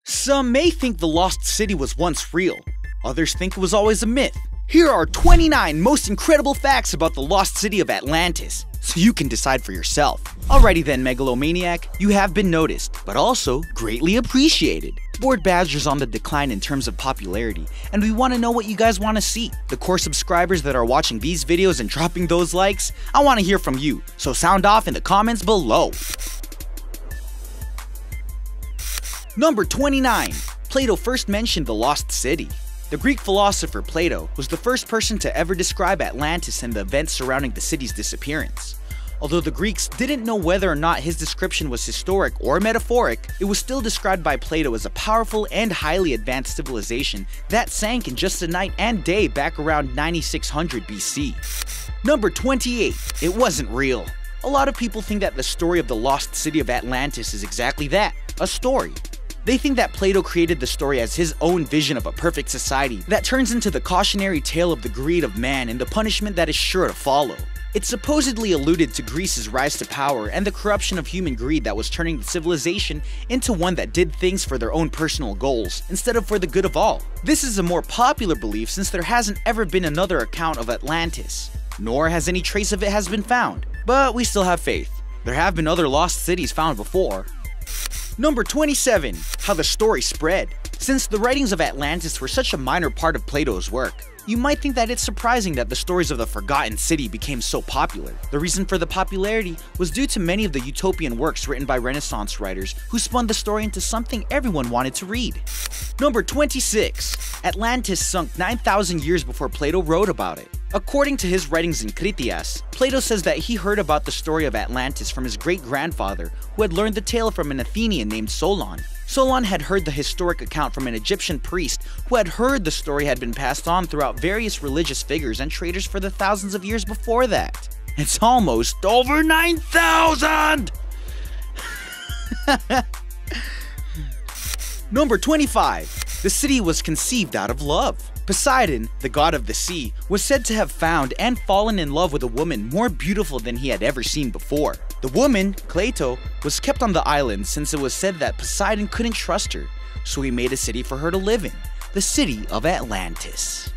Some may think the lost city was once real, others think it was always a myth. Here are 29 most incredible facts about the lost city of Atlantis, so you can decide for yourself. Alrighty then, megalomaniac, you have been noticed, but also greatly appreciated. Board Badger's on the decline in terms of popularity, and we want to know what you guys want to see. The core subscribers that are watching these videos and dropping those likes, I want to hear from you, so sound off in the comments below. Number 29. Plato first mentioned the lost city. The Greek philosopher Plato was the first person to ever describe Atlantis and the events surrounding the city's disappearance. Although the Greeks didn't know whether or not his description was historic or metaphoric, it was still described by Plato as a powerful and highly advanced civilization that sank in just a night and day back around 9600 BC. Number 28. It wasn't real. A lot of people think that the story of the lost city of Atlantis is exactly that, a story. They think that Plato created the story as his own vision of a perfect society that turns into the cautionary tale of the greed of man and the punishment that is sure to follow. It supposedly alluded to Greece's rise to power and the corruption of human greed that was turning the civilization into one that did things for their own personal goals instead of for the good of all. This is a more popular belief since there hasn't ever been another account of Atlantis, nor has any trace of it has been found. But we still have faith. There have been other lost cities found before. Number 27. How the story spread. Since the writings of Atlantis were such a minor part of Plato's work, you might think that it's surprising that the stories of the forgotten city became so popular. The reason for the popularity was due to many of the utopian works written by Renaissance writers who spun the story into something everyone wanted to read. Number 26. Atlantis sunk 9,000 years before Plato wrote about it. According to his writings in Critias, Plato says that he heard about the story of Atlantis from his great-grandfather, who had learned the tale from an Athenian named Solon. Solon had heard the historic account from an Egyptian priest who had heard the story had been passed on throughout various religious figures and traders for the thousands of years before that. It's almost over 9,000! Number 25. The city was conceived out of love. Poseidon, the god of the sea, was said to have found and fallen in love with a woman more beautiful than he had ever seen before. The woman, Plato, was kept on the island since it was said that Poseidon couldn't trust her, so he made a city for her to live in, the city of Atlantis.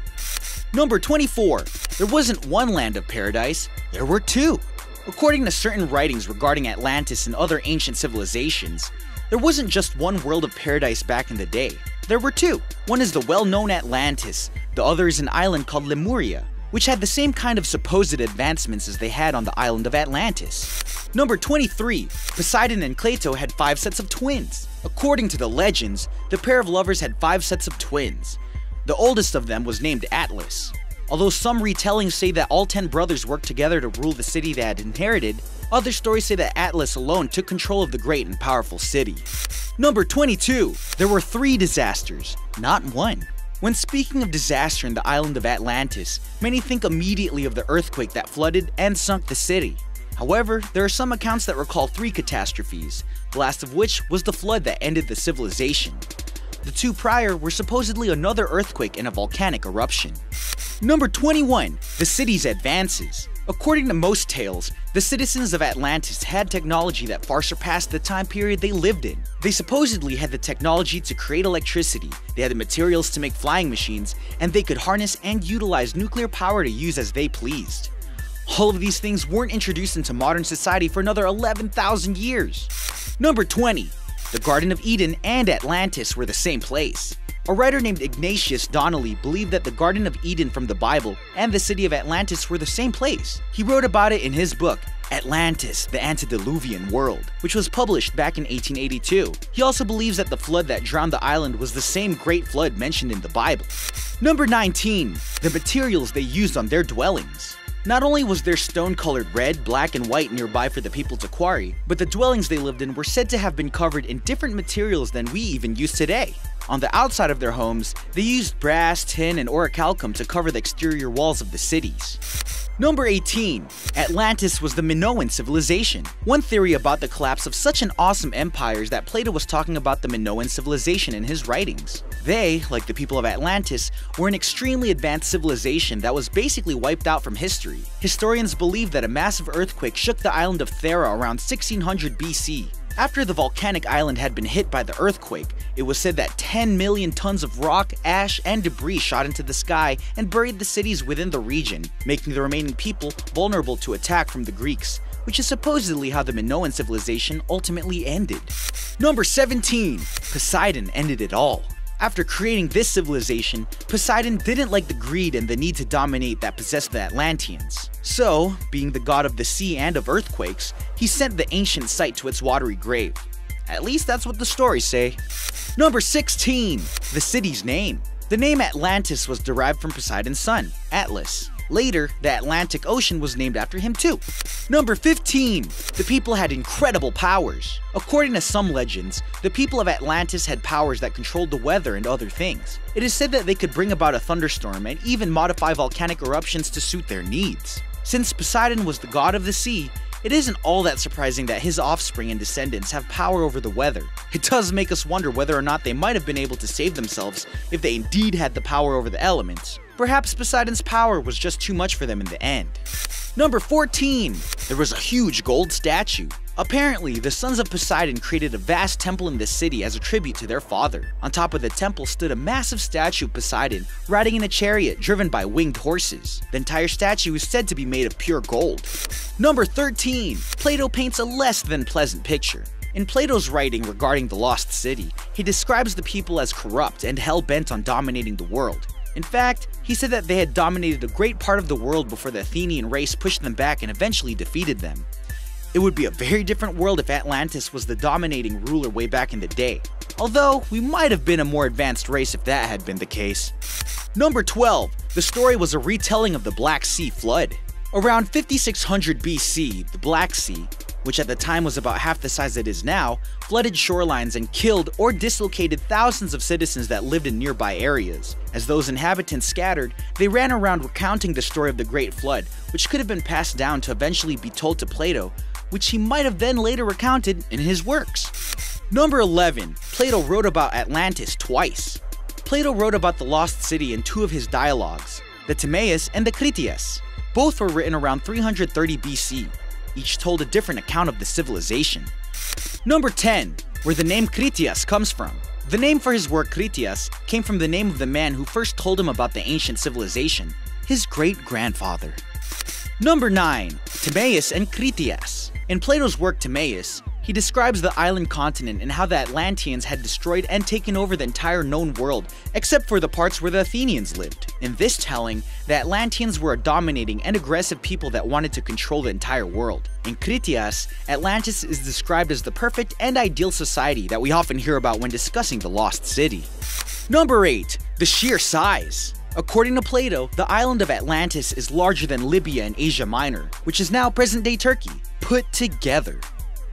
Number 24. There wasn't one land of paradise, there were two. According to certain writings regarding Atlantis and other ancient civilizations, there wasn't just one world of paradise back in the day. There were two. One is the well-known Atlantis, the other is an island called Lemuria, which had the same kind of supposed advancements as they had on the island of Atlantis. Number 23. Poseidon and Plato had 5 sets of twins. According to the legends, the pair of lovers had 5 sets of twins. The oldest of them was named Atlas. Although some retellings say that all 10 brothers worked together to rule the city they had inherited, other stories say that Atlas alone took control of the great and powerful city. Number 22. There were 3 disasters, not one. When speaking of disaster in the island of Atlantis, many think immediately of the earthquake that flooded and sunk the city. However, there are some accounts that recall 3 catastrophes, the last of which was the flood that ended the civilization. The 2 prior were supposedly another earthquake and a volcanic eruption. Number 21. The city's advances. According to most tales, the citizens of Atlantis had technology that far surpassed the time period they lived in. They supposedly had the technology to create electricity, they had the materials to make flying machines, and they could harness and utilize nuclear power to use as they pleased. All of these things weren't introduced into modern society for another 11,000 years. Number 20. The Garden of Eden and Atlantis were the same place. A writer named Ignatius Donnelly believed that the Garden of Eden from the Bible and the city of Atlantis were the same place. He wrote about it in his book, Atlantis, the Antediluvian World, which was published back in 1882. He also believes that the flood that drowned the island was the same great flood mentioned in the Bible. Number 19. The materials they used on their dwellings. Not only was there stone colored red, black, and white nearby for the people to quarry, but the dwellings they lived in were said to have been covered in different materials than we even use today. On the outside of their homes, they used brass, tin, and orichalcum to cover the exterior walls of the cities. Number 18. Atlantis was the Minoan civilization. One theory about the collapse of such an awesome empire is that Plato was talking about the Minoan civilization in his writings. They, like the people of Atlantis, were an extremely advanced civilization that was basically wiped out from history. Historians believe that a massive earthquake shook the island of Thera around 1600 BC. After the volcanic island had been hit by the earthquake, It was said that 10 million tons of rock, ash, and debris shot into the sky and buried the cities within the region, making the remaining people vulnerable to attack from the Greeks, which is supposedly how the Minoan civilization ultimately ended. Number 17. Poseidon ended it all. After creating this civilization, Poseidon didn't like the greed and the need to dominate that possessed the Atlanteans. So, being the god of the sea and of earthquakes, he sent the ancient site to its watery grave. At least that's what the stories say. Number 16. The city's name. The name Atlantis was derived from Poseidon's son, Atlas. Later, the Atlantic Ocean was named after him too. Number 15. The people had incredible powers. According to some legends, the people of Atlantis had powers that controlled the weather and other things. It is said that they could bring about a thunderstorm and even modify volcanic eruptions to suit their needs. Since Poseidon was the god of the sea, it isn't all that surprising that his offspring and descendants have power over the weather. It does make us wonder whether or not they might have been able to save themselves if they indeed had the power over the elements. Perhaps Poseidon's power was just too much for them in the end. Number 14. There was a huge gold statue. Apparently, the sons of Poseidon created a vast temple in this city as a tribute to their father. On top of the temple stood a massive statue of Poseidon riding in a chariot driven by winged horses. The entire statue is said to be made of pure gold. Number 13. Plato paints a less than pleasant picture. In Plato's writing regarding the lost city, he describes the people as corrupt and hell-bent on dominating the world. In fact, he said that they had dominated a great part of the world before the Athenian race pushed them back and eventually defeated them. It would be a very different world if Atlantis was the dominating ruler way back in the day. Although, we might have been a more advanced race if that had been the case. Number 12. The story was a retelling of the Black Sea flood. Around 5600 BC, the Black Sea, which at the time was about half the size it is now, flooded shorelines and killed or dislocated thousands of citizens that lived in nearby areas. As those inhabitants scattered, they ran around recounting the story of the Great Flood, which could have been passed down to eventually be told to Plato, which he might have then later recounted in his works. Number 11. Plato wrote about Atlantis twice. Plato wrote about the lost city in two of his dialogues, the Timaeus and the Critias. Both were written around 330 BC. Each told a different account of the civilization. Number 10. Where the name Critias comes from. The name for his work Critias came from the name of the man who first told him about the ancient civilization, his great-grandfather. Number 9. Timaeus and Critias. In Plato's work Timaeus, he describes the island continent and how the Atlanteans had destroyed and taken over the entire known world, except for the parts where the Athenians lived. In this telling, the Atlanteans were a dominating and aggressive people that wanted to control the entire world. In Critias, Atlantis is described as the perfect and ideal society that we often hear about when discussing the lost city. Number 8. The sheer size. According to Plato, the island of Atlantis is larger than Libya in Asia Minor, which is now present-day Turkey, put together.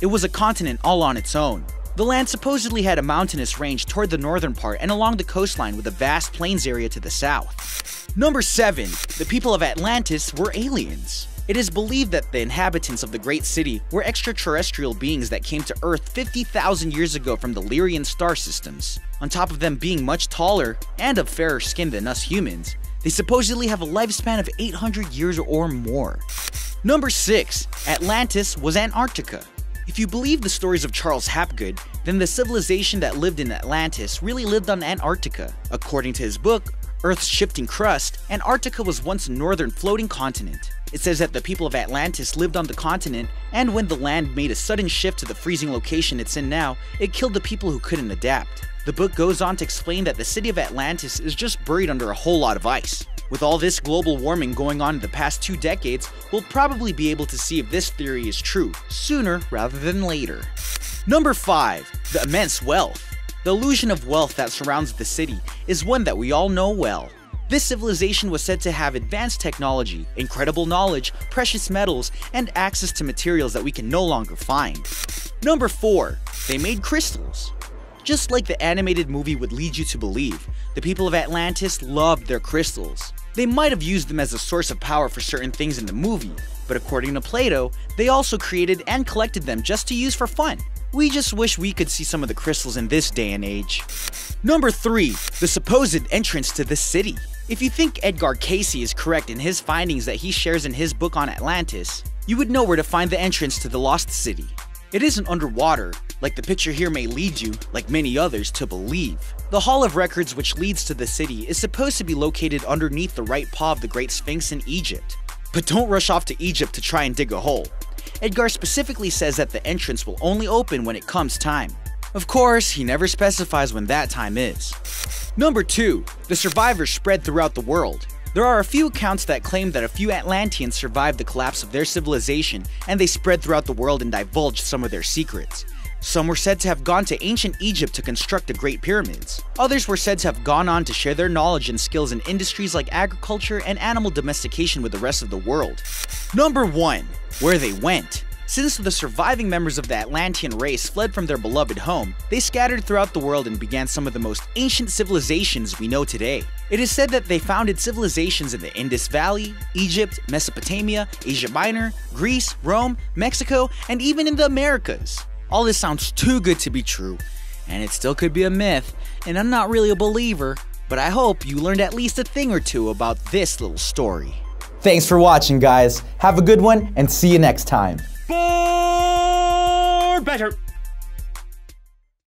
It was a continent all on its own. The land supposedly had a mountainous range toward the northern part and along the coastline with a vast plains area to the south. Number 7. The people of Atlantis were aliens. It is believed that the inhabitants of the great city were extraterrestrial beings that came to Earth 50,000 years ago from the Lyrian star systems. On top of them being much taller and of fairer skin than us humans, they supposedly have a lifespan of 800 years or more. Number 6. Atlantis was Antarctica. If you believe the stories of Charles Hapgood, then the civilization that lived in Atlantis really lived on Antarctica. According to his book, Earth's Shifting Crust, Antarctica was once a northern floating continent. It says that the people of Atlantis lived on the continent, and when the land made a sudden shift to the freezing location it's in now, it killed the people who couldn't adapt. The book goes on to explain that the city of Atlantis is just buried under a whole lot of ice. With all this global warming going on in the past 2 decades, we'll probably be able to see if this theory is true, sooner rather than later. Number 5. The immense wealth. The illusion of wealth that surrounds the city is one that we all know well. This civilization was said to have advanced technology, incredible knowledge, precious metals, and access to materials that we can no longer find. Number 4. They made crystals. Just like the animated movie would lead you to believe, the people of Atlantis loved their crystals. They might have used them as a source of power for certain things in the movie, but according to Plato, they also created and collected them just to use for fun. We just wish we could see some of the crystals in this day and age. Number 3. The supposed entrance to the city. If you think Edgar Cayce is correct in his findings that he shares in his book on Atlantis, you would know where to find the entrance to the lost city. It isn't underwater, like the picture here may lead you, like many others, to believe. The Hall of Records, which leads to the city, is supposed to be located underneath the right paw of the Great Sphinx in Egypt. But don't rush off to Egypt to try and dig a hole. Edgar specifically says that the entrance will only open when it comes time. Of course, he never specifies when that time is. Number 2. The survivors spread throughout the world. There are a few accounts that claim that a few Atlanteans survived the collapse of their civilization and they spread throughout the world and divulged some of their secrets. Some were said to have gone to ancient Egypt to construct the Great Pyramids. Others were said to have gone on to share their knowledge and skills in industries like agriculture and animal domestication with the rest of the world. Number 1. Where they went. Since the surviving members of the Atlantean race fled from their beloved home, they scattered throughout the world and began some of the most ancient civilizations we know today. It is said that they founded civilizations in the Indus Valley, Egypt, Mesopotamia, Asia Minor, Greece, Rome, Mexico, and even in the Americas. All this sounds too good to be true, and it still could be a myth, and I'm not really a believer, but I hope you learned at least a thing or two about this little story. Thanks for watching, guys. Have a good one, and see you next time. For better.